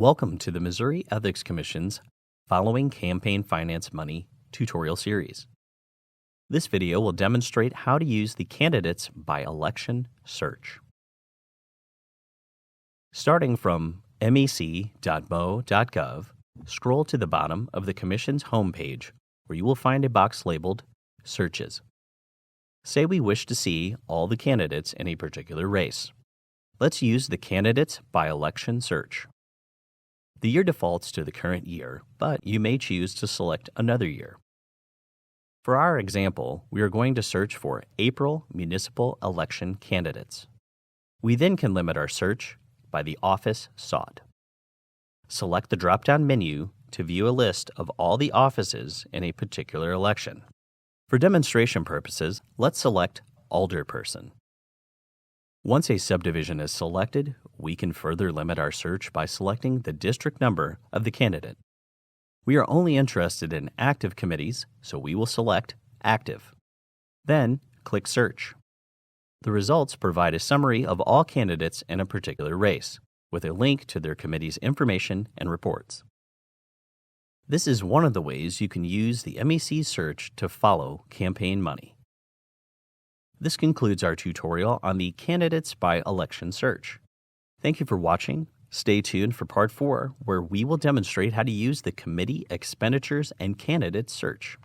Welcome to the Missouri Ethics Commission's Following Campaign Finance Money tutorial series. This video will demonstrate how to use the Candidates by Election search. Starting from mec.mo.gov, scroll to the bottom of the Commission's homepage where you will find a box labeled Searches. Say we wish to see all the candidates in a particular race. Let's use the Candidates by Election search. The year defaults to the current year, but you may choose to select another year. For our example, we are going to search for April municipal election candidates. We then can limit our search by the office sought. Select the drop-down menu to view a list of all the offices in a particular election. For demonstration purposes, let's select Alderperson. Once a subdivision is selected, we can further limit our search by selecting the district number of the candidate. We are only interested in active committees, so we will select Active. Then, click Search. The results provide a summary of all candidates in a particular race, with a link to their committee's information and reports. This is one of the ways you can use the MEC search to follow campaign money. This concludes our tutorial on the Candidates by Election search. Thank you for watching. Stay tuned for Part 4, where we will demonstrate how to use the Committee Expenditures and Candidate search.